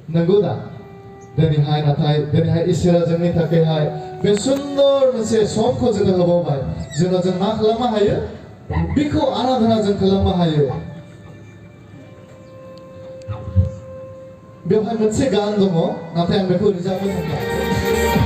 नंगौ दा दिनैहाय नाथाय दिनैहाय इसोरा जोंनि थाखायहाय बे सुंदर मोनसे समखौ जोङो होबावबाय जेराव जों मा खालामनो हायो बिखौ आराधना जों खालामनो हायो बेवहाय मोनसे गान दङ नाथाय आं बेखौ रोजाबनो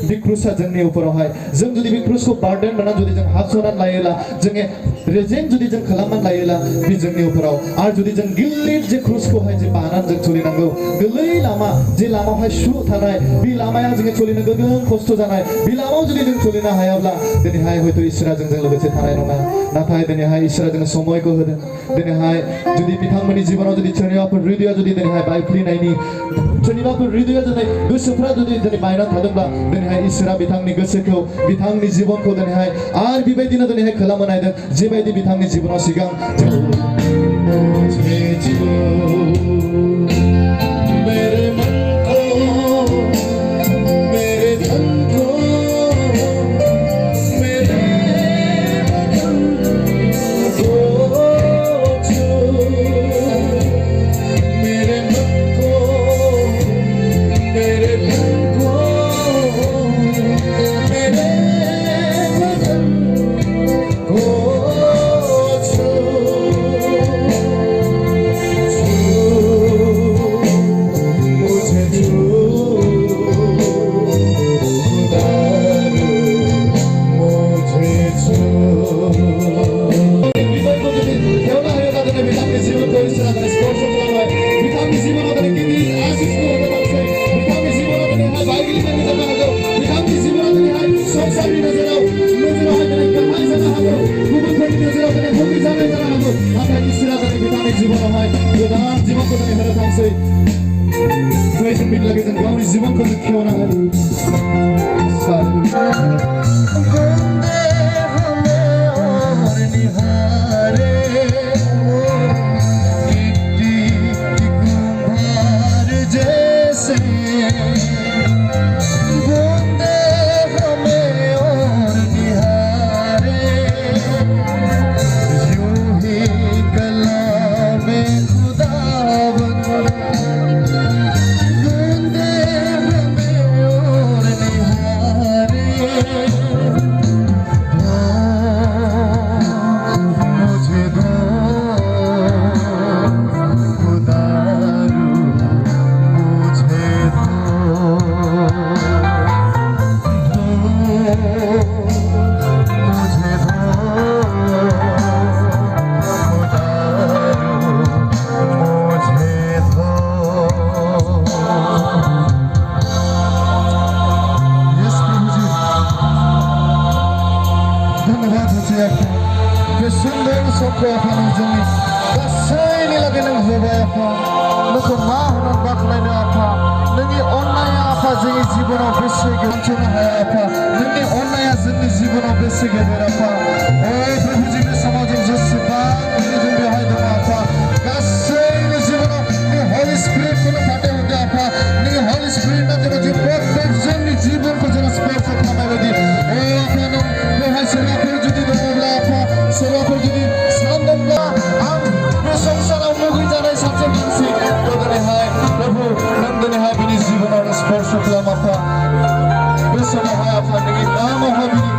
बिक्रुसा जोंनि ऊपरावहाय जों जुदि बिक्रुसखौ बार्डेन बना जुदि जों हाथ सनानै लायोला जोङो रेजें जुदि जों खालामनानै लायोला बे जोंनि ऊपराव आरो जुदि जों गिलिर जे क्रुसखौहाय जे बानानै जों सोलिनांगौ गोरलै लामा जे लामायावहाय सु थानाय बे लामाया जोङो सोलिनो गोबां खस्थ' जानाय बे लामायाव जुदि जों सोलिनो हायाब्ला दिनैहाय हयथ' इसोरा जोंजों लोगोसे थानाय नङा नाथाय दिनैहाय इसोरा जोंनो समयखौ होदों दिनैहाय जुदि बिथांमोननि जिबनाव जुदि सोरनिबाफोर हृदया जुदि दिनैहाय बायफ्लेनायनि सोरनिबाफोर हृदया जुदि गोसोफ्रा जुदि दिनै बायनानै थादोंब्ला दिनैहाय इसोरा बिथांनि गोसोखौ बिथांनि जिबनखौ दिनैहाय आरो बेबायदिनो दिनैहाय खालामनो नायदों जेबायदि बिथांनि जिबनाव सिगां सुंदर समखौ आफा नों जोंनि गासैनि लागै नों होबाय आफा नोंखौ मा होनानै बाख्नायनो आफा नोंनि अननाया आफा जोंनि जिबनाव बेसे गोमथोनो हाया आफा नोंनि अननाया जोंनि जिबनाव बेसे गेदेर आफा ओ प्रभु जोंनि समाजाव जेसेबां जों बेवहाय दङ आफा गासैनि जिबनाव नों हलि स्पिरिटखौनो फाथायहरदो आफा नों हलि स्पिरिटआ जेराव जों प्रत्येक जोंनि जिबनखौ जों स्पर्श खालामनाय बायदि ओ आफा नों बेवहाय सोरबाफोर जुदि दङब्ला आफा सोरबाफोर जुदि सानदोंब्ला आं बे संसाराव मुगै जानाय सासे मानसि दिनैहाय प्रभु नों दिनैहाय बिनि जिबनाव स्पर्श खालाम आफा बे समावहाय आफा नोंनि नामावहाय बिनि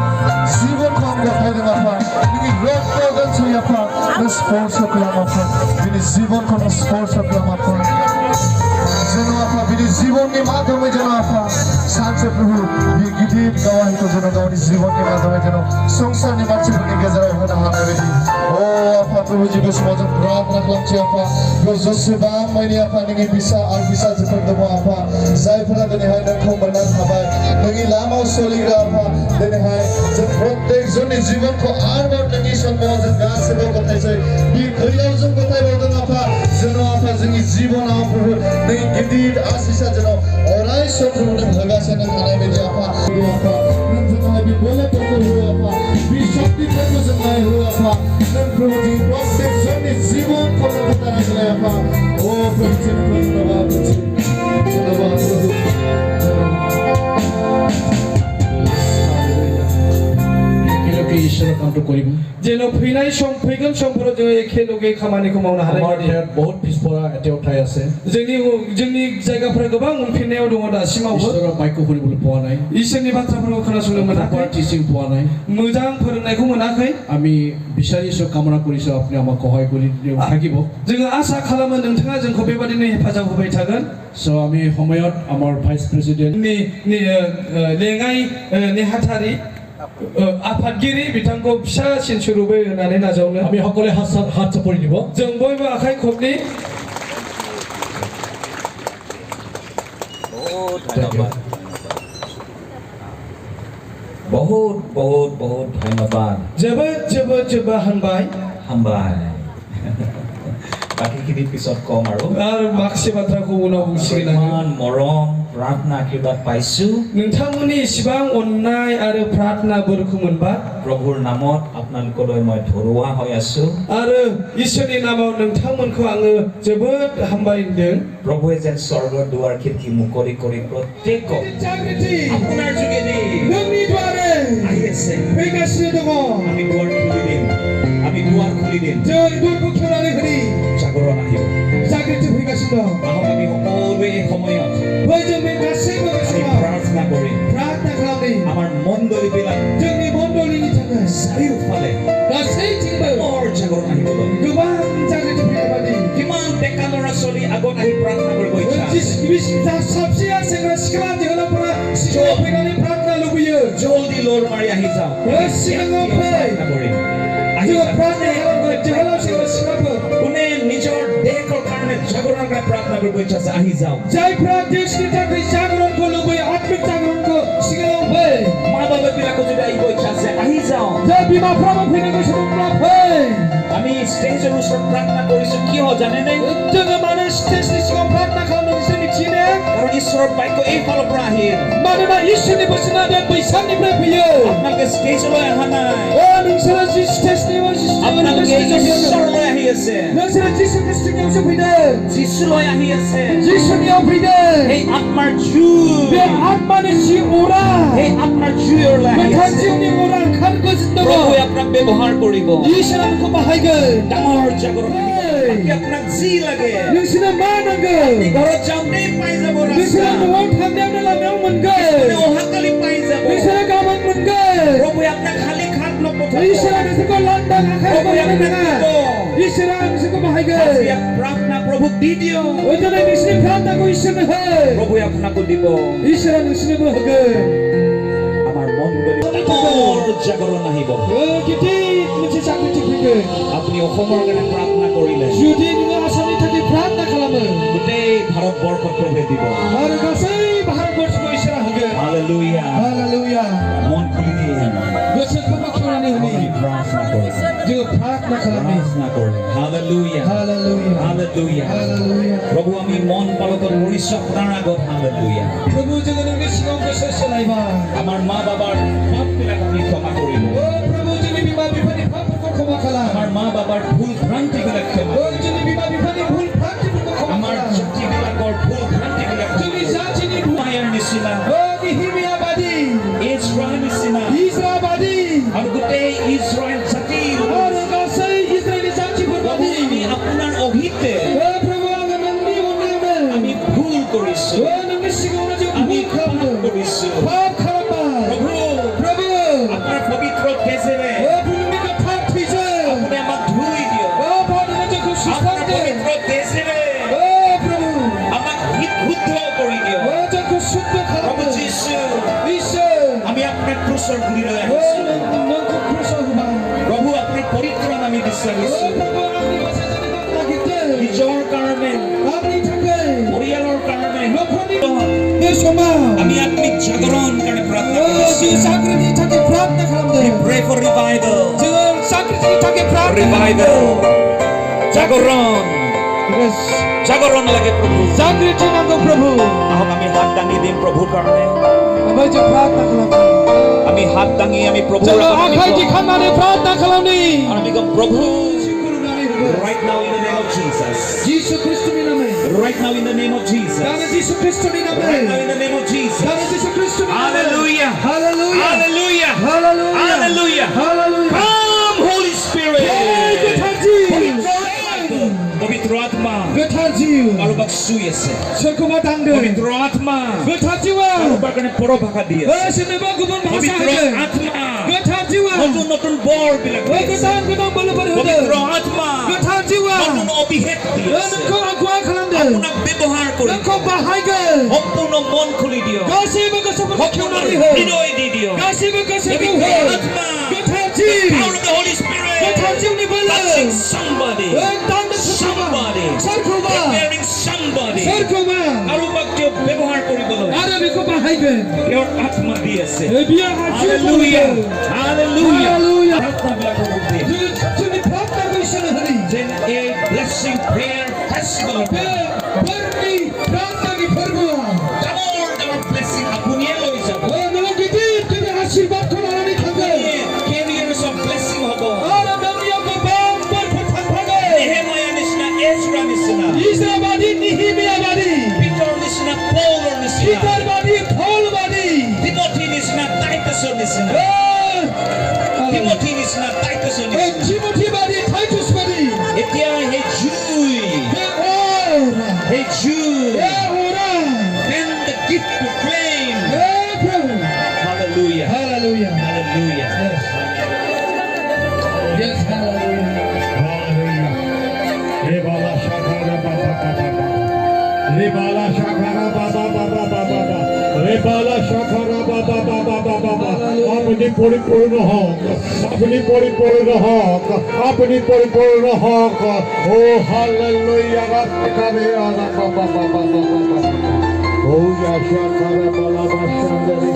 जिबनखौ आं गथायदों आफा नोंनि रक्त गानसै आफा नों स्पर्श खालाम आफा बिनि जिबनखौ नों स्पर्श खालाम आफा जेन' आफा बिनि जिबननि माध्यमै जेन' आफा सानसे प्रभु बे गिदिर गावाहिखौ जेन' गावनि जिबननि माध्यमै जेन' संसारनि मानसिफोरनि गेजेराव होनो हानाय बायदि अ आफा प्रभु जी बे समाव जों प्रार्थना खालामसै आफा बेयाव जेसेबां मानि आफा नोंनि फिसा आरो फिसाजोफोर दङ आफा जायफोरा दिनैहाय नोंखौ मोननानै थाबाय नोंनि लामायाव सोलिग्रा आफा दिनैहाय जों प्रत्येक जोंनि जिबनखौ आरोबाव नोंनि सन्मानाव जों गासैबो गथायसै बे दैयाव जों गथायबावदों आफा जेन' आफा जोंनि जिबनाव प्रभु नोंनि गिदिर आशिसा जेन' अराय सम प्रभु नों होगासिनो थानाय बायदि आफा आफा नों जोंनाय बे बोलोफोरखौ हो आफा बे शक्तिफोरखौ जोंनाय हो आफा नों प्रभु जी प्रत्येक जोंनि जिबनखौ नों होताना होलाय आफा ओ प्रभु जी नों धन्यवाद प्रभु ईश्वर कामखौ करिब जेन' फैनाय सम फैगोन समफोराव जोङो एखे लगे खामानिखौ मावनो हानाय बायदि बहुत पिछपरा एतेव ठाই আছে जोंनि जायगाफोरा गोबां उनफिननायाव दङ दासिमावबो ईश्वर माइखौ শুনিবলৈ পোৱা নাই इसोरनि बाथ्राफोरखौ खोनासंनो मोनाखै টিচিং পোৱা নাই मोजां फोरोंनायखौ मोनाखै আমি বিচাৰিছো কামনা কৰিছো আপুনি আমাক সহায় কৰি থাকিব जोङो आसा खालामो नोंथाङा जोंखौ बेबादिनो हेफाजाब होबाय थागोन स' আমি সময়ত আমাৰ ভাইस প্ৰেसिडेণ্ট लेङाइ नेहाथारि आफादगिरि बिथांखौ फिसासिन सुरुबै होनानै नाजावनो আমি সকলোৱে হাত চাপৰি দিব जों बयबो आखाइ खबनि बहुत बहुत बहुत धन्यवाद जोबोद हामबाय बाकीখিনি পিছত কম আৰু माखासे बाथ्राखौ उनाव बुंसिगोन आङो इमान मरम प्रार्थना आशीर्वाद पाइछु नोंथांमोननि इसिबां अननाय आरो प्रार्थना बोरखौ मोनबाय প্ৰভুৰ নামত আপোনালোকলৈ মই ধৰুৱা হৈ আছো आरो इसोरनि नामाव नोंथांमोनखौ आङो जोबोद हामबाय होनदों প্ৰভুৱে যেন স্বৰ্গৰ দুৱাৰ খিৰিকী মুকলি কৰি প্ৰত্যেকক আপোনাৰ যোগেদি नोंनि द्वारे আহি আছে फैगासिनो दङ আমি দুৱাৰ খুলি দিম আমি দুৱাৰ খুলি দিম जों दुरखौ खेवनानै होनि জাগৰণ আহিব जागृति फैगासिनो दं আহক আমি সকলোৱে এই সময়ত बै जों बे गासैबो আমি समाव প্ৰাৰ্থনা কৰিম प्रार्थना खालामनि আমাৰ মণ্ডলীবিলাক जोंनि मण्डलीनि थाखाय চাৰিওফালে गासैथिंबो বৰ জাগৰণ আহিবলৈ गोबां जागृति फैनाय बादि কিমান ডেকা ল'ৰা ছোৱালী আগত আহি প্ৰাৰ্থনা কৰিব ইচ্ছা साबसिया सेंग्रा सिख्ला जोहोलावफोरा सिगाङाव फैनानै प्रार्थना लुबैयो জলদি লৰ মাৰি আহি যাওক सिगाङाव फै প্ৰাৰ্থনা কৰিম আহি जोङो যাওক। प्रार्थना खालामगोन जोहोलाव सेंग्रा सिख्लाफोर কোনে নিজৰ দেশৰ কাৰণে জাগৰণ কৰা প্ৰাৰ্থনা কৰিব ইচ্ছা আছে আহি যাওক जायफ्रा देशनि थाखाय जागरणखौ लुबैयो आत्मिक जागरणखौ सिगाङाव फै মা বাবাবিলাকো যদি আহিব ইচ্ছা আছে আহি যাওক जाय बिमाफ्राबो फैनो गोसो दंब्ला फै আমি ষ্টেজৰ ওচৰত প্ৰাৰ্থনা কৰিছো কিয় জানেনে जोङो मानो स्टेजनि सिगाङाव प्रार्थना खालामनो नोंसोर मिथियोने কাৰণ ঈশ্বৰৰ বাক্য এইফালৰ পৰা আহিল मानोना इसोरनि बोसोना बे बैसांनिफ्राय फैयो আপোনালোকে ষ্টেজলৈ অহা নাই ओ नोंसोरो जि स्टेजनि আপোনালোকে ঈশ্বৰলৈ আহি আছে नोंसोरो जिसु ख्रिस्टनियावसो फैदों যীশুলৈ আহি আছে जिसुनियाव फैदों এই আত্মাৰ জুই बे आत्मानि जि अरा এই আত্মাৰ জুইলৈ আহি गोथार আছে जिउनि अरा ओंखारगासिनो दङ প্ৰভুৱে আপোনাক ব্যৱহাৰ কৰিব इसोरा नोंखौ बाहायगोन ডাঙৰ জাগৰণ আহিব আপোনাক যি লাগে नोंसोरनो मा नांगौ ঘৰত যাওঁতেই পাই যাব नोंसोरो ৰাস্তা न'आव थांनायावनो लामायाव मोनगोन অহাকালি পাই যাব नोंसोरो गाबोन मोनगोन প্ৰভুৱে আপোনাক খালী খাত নপঠাব इसोरा नोंसोरखौ लांदां आखाइ প্ৰভুৱে हगारनो আপোনাক नाङा দিব इसोरा नोंसोरखौ আজি बाहायगोन প্ৰাৰ্থনা প্ৰভুক দি দিয়ক दिनै नोंसोरनि प्रार्थनाखौ इसोरनो हो প্ৰভুৱে আপোনাকো দিব इसोरा नोंसोरनोबो होगोन আমাৰ মণ্ডলী ডাঙৰ জাগৰণ আহিব गिदिर मोनसे जागृति फैगोन আপুনি অসমৰ কাৰণে প্ৰাৰ্থনা কৰিলে जुदि नोङो आसामनि थाखाय प्रार्थना खालामो গোটেই ভাৰতবৰ্ষত প্ৰভুৱে দিব आरो गासै भारतबर्षखौ इसोरा होगोन হালেলুয়া हालेलुया মন খুলি দিয়ে गोसो kumakilani Kami ini. prasna kori. Juga prarthना kalami. Prasna kori. Hallelujah. Hallelujah. Hallelujah. Hallelujah. Prabhu ami mon palotor koriso apnar agot. Hallelujah. Prabhu juga nungi singaw ko sa salaiba. Amar ma babar pap বিলাক apni ক্ষমা করিব। Oh, Prabhu juga bima bipani papa ko kumakala. আমার মা বাবার ভুল ভ্রান্তি বিলাক ক্ষমা Oh, juga bima bipani bhul bhakti ko আমার kumakala. জাতি বিলাকৰ ভুল ভ্ৰান্তি বিলাক Juga jati ni bhul. মায়াৰ নিচিনা Oh, Nehemia badi. ইজৰাইল নিচিনা Israel badi. আৰু গোটেই ইজৰাইল জাতিৰ Oh, kasai Israeli jati প্ৰভু berbadi. আমি আপোনাৰ অহিতে Oh, Prabhu ang nandi uname. আমি ভুল কৰিছো Oh, nungi singaw na juga আমি bhul পাপ khabu. কৰিছো Pap kharapa. প্ৰভু Prabhu. আপোনাৰ পবিত্ৰ তেজেৰে Oh, Prabhu ka thak thise. আপুনি আমাক ধুই দিয়ক Oh, Prabhu na juga আপোনাৰ sustante. পবিত্ৰ তেজেৰে Oh, Prabhu. আমাক শুদ্ধ কৰি দিয়ক Oh, jago suddha প্ৰভু kharapa. যীশু Isa. আমি আপোনাৰ ক্ৰুচৰ গুৰিলৈ Oh, আহিছো nungku krusa huba. প্ৰভু আপোনাৰ পৰিত্ৰাণ আমি Oh, বিচাৰিছো Prabhu ang masa jadi nakite. নিজৰ কাৰণে Agni thake. পৰিয়ালৰ কাৰণে Lokhoni. Yeshoma. আমি আত্মিক জাগৰণ কাৰণে প্ৰাৰ্থনা Oh, কৰিছো si sakriti thake prarthna kalamde. pray for revival Jangan sakriti thake prarthna. revival জাগৰণ Yes. জাগৰণ লাগে প্ৰভু Sakriti nanggo Prabhu. আহক আমি হাত দাঙি দিম প্ৰভুৰ কাৰণে Abay je prarthna kalamde. আমি হাত দাঙি আমি প্ৰভুৰ Jangan আগত akhai আমি di khamane prarthna kalamni. আৰু আমি কম প্ৰভু Guru nami huba. right now in the name of Jesus Jesus Kristo ni name. right now in the name of Jesus Dana Jesus Kristo ni right now in name. the name of Jesus Dana Jesus Kristo ni name. hallelujah Hallelujah. hallelujah Hallelujah. hallelujah Hallelujah. come Holy Spirit Hey, Gothaji. পবিত্ৰ আত্মা Gothaji. কাৰোবাক চুই আছে Sekuma tangde. পবিত্ৰ আত্মা Gothaji wa. কাৰোবাৰ কাৰণে পৰভাষা দি আছে Eh, sineba gubon bahasa পবিত্ৰ hake. আত্মা Gothaji wa. নতুন নতুন বৰ বিলাক Eh, gudang gudang bolu bolu পবিত্ৰ hode. আত্মা Gothaji wa. নতুন অভিষেক দি Eh, আছে nungko agwa kalande. আপোনাক ব্যৱহাৰ কৰি Nungko bahai ke. সম্পূৰ্ণ মন খুলি দিয়ক Kasi baga sabun সম্পূৰ্ণ kiunani he. হৃদয় দি দিয়ক Kasi baga sabun পবিত্ৰ he. আত্মা Gothaji. power of the Holy Spirit Gothaji ni bolu. touching somebody Eh, tanda somebody Sarkuma. preparing somebody Sarkuma. কাৰোবাক তেওঁ ব্যৱহাৰ কৰিবলৈ Ara biko bahai ke. তেওঁৰ আত্মা দি আছে Eh, biar haji Hallelujah. Hallelujah. Hallelujah. প্ৰাৰ্থনাবিলাকৰ মধ্যে Jadi prarthna kaisana hari. যেন এই blessing prayer festival Pergi prarthna ki pergua. ডাঙৰ ডাঙৰ blessing আপুনিয়ে লৈ যাব Oh, melagiti kini আশীর্বাদ korani khage. carriers of blessing হ'ব Ara dunia ko bam berpetak phage. নেহেমীয়া নিচিনা এজৰা নিচিনা Israel badi Nehemia badi. পিতৰ নিচিনা পৌলৰ নিচিনা Peter badi Paul badi. Timothy নিচিনা টাইটাছৰ নিচিনা তিমথি নিচিনা টাইটাছৰ Eh, নিচিনা Timothy badi Titus badi. এতিয়া সেই জুই Ora. সেই জুই Ora. and the gift to flame Prabhu. hallelujah Hallelujah. hallelujah Yes, hallelujah. Rebala shakara baba baba baba. Rebala shakara baba baba baba baba. Rebala shakara baba baba baba baba. আপনি পরিপূর্ণ হক আপনি পরিপূর্ণ হক আপনি পরিপূর্ণ হক ও hallelujah রাতকারে আরা বাবা বাবা বাবা ও ইয়াশাকারা বালা বাশান্দারি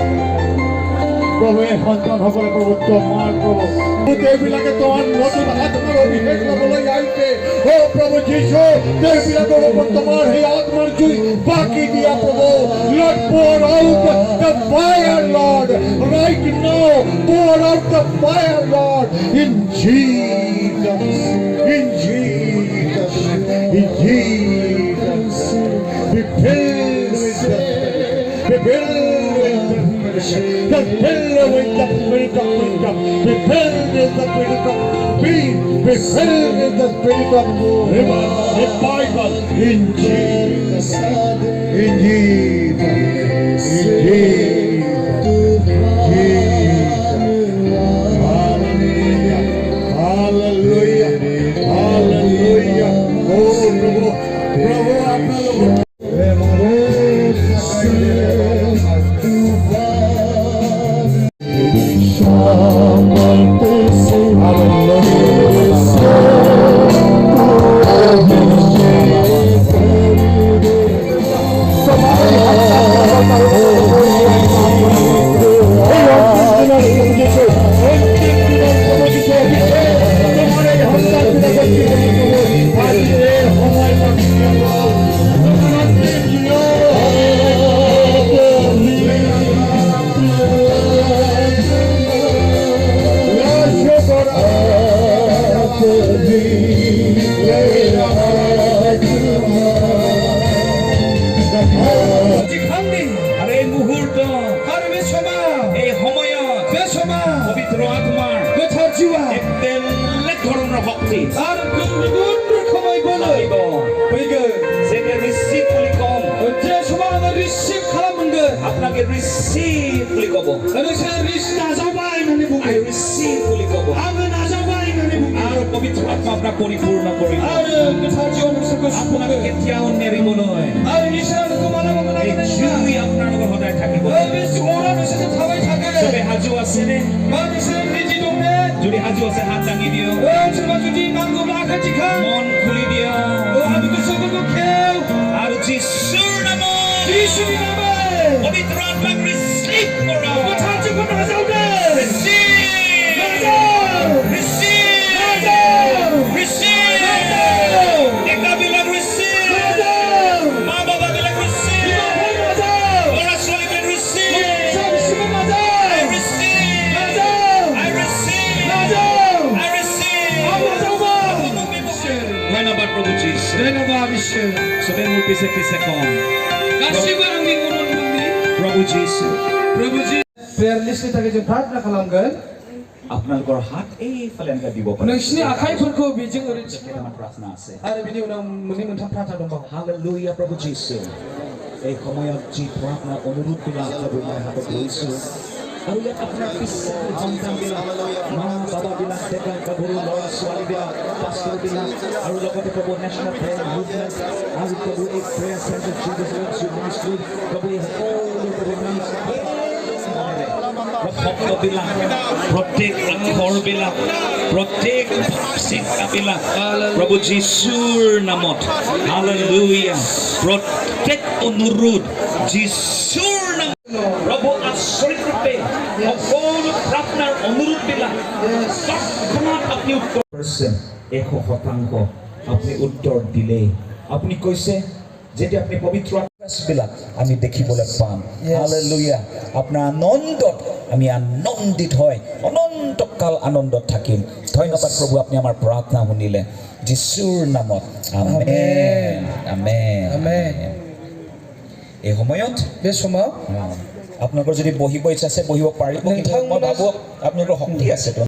প্রভু এই সন্তানসকলে প্ৰভু তোমাৰ প্ৰভু তেওঁবিলাকে তোমাৰ নতুন আত্মাৰ অভিষেক ল'বলৈ আহিছে অ প্ৰভু যীশু তেওঁবিলাকৰ ওপৰত তোমাৰ সেই আত্মাৰ জুই বাকি দিয়া প্ৰভু Lord pour out the fire Lord right now pour out the fire Lord in Jesus be filled with the Spirit be filled with the Spirit be filled with the Spirit of wisdom be filled with the Spirit of peace be filled with the Spirit of revival in Jesus in Jesus in Jesus hallelujah hallelujah hallelujah oh Prabhu আপনার Hallelujah. আপোনালোকে receive বুলি ক'ব Harusnya ris nazabai nani I buku. receive বুলি ক'ব Ame nazabai nani buku. আৰু পবিত্ৰ আত্মা আপোনাক পৰিপূৰ্ণ কৰিব Ada kita jiwa nusaku আপোনাক suku. কেতিয়াও নেৰিবলৈ Ada nisha kumala kumala এই জুই আপোনাৰ লগত সদায় থাকিব Besi orang nisha thawai thake. চবে সাজু আছেনে Ba nisha niji dongne. যদি সাজু আছে হাত দাঙি দিয়ক Coba judi nanggu belakang jika. মন খুলি দিয়ক Abi kusuku kukeu. আৰু যীশুৰ নামত Yesus di nama. পবিত্ৰ আত্মাক ৰিচিভ কৰা Kita jiwa nazaude. Receive Nazau. Receive receive ডেকাবিলাক ৰিচিভ Nazau. মা বাবাবিলাক ৰিচিভ Nazau. ল'ৰা ছোৱালীবিলাক receive Siapa nazau? I receive Nazau. I receive Nazau. I receive Aku nazau ba. ধন্যবাদ প্ৰভু যীশু Denova bishe. চবে মোৰ পিছে পিছে কম Kasih barang di gunung bumi. প্ৰভু যীশু Prabhu Ji. Prayer list ni tadi jemput nak kalamkan. আপোনালোকৰ হাত এইফালে এনেকৈ দিব পাৰে Nasi akai purko bijing orange. কেইটামান প্ৰাৰ্থনা আছে Ada bini unang muni muntah prata dong bang. Hallelujah প্ৰভু যীশু এই সময়ত যি প্ৰাৰ্থনা অনুৰোধবিলাক প্ৰভু মই হাতত লৈছোঁ আৰু ইয়াত আপোনাৰ পিছে সন্তানবিলাক মা বাবাবিলাক ডেকা গাভৰু ল'ৰা ছোৱালীবিলাক পাষ্টৰবিলাক আৰু লগতে প্ৰভু নেশ্যনেল প্ৰেয়াৰ মুভমেণ্ট আৰু প্ৰভু এই prayer centre Jesus loves you ministry প্ৰভু এই সকলো প্ৰভু নাম শব্দবিলাক প্ৰত্যেক আখৰবিলাক প্ৰত্যেক চিন্তাবিলাক প্ৰভু যীশুৰ নামত হালেলুয়া প্ৰত্যেক অনুৰোধ যীশুৰ নামত প্ৰভু আচৰিত ৰূপে সকলো প্ৰাৰ্থনাৰ অনুৰোধবিলাক তৎক্ষণাত আপুনি উত্তৰ 100% আপুনি উত্তৰ দিলেই আপুনি কৈছে যেতিয়া আপুনি পবিত্ৰ বিলাক আমি দেখিবলৈ পাম হালেলুয়া আপোনাৰ আনন্দত আমি আনন্দিত হয় অনন্তকাল আনন্দত থাকিম ধন্যবাদ প্ৰভু আপুনি আমাৰ প্ৰাৰ্থনা শুনিলে যীশুৰ নামত আমেন আমেন Amen. এই সময়ত Besok আপোনালোকৰ যদি বহিব ইচ্ছা আছে বহিব পাৰিব কিন্তু মই ভাবোঁ আপোনালোকৰ শক্তি আছে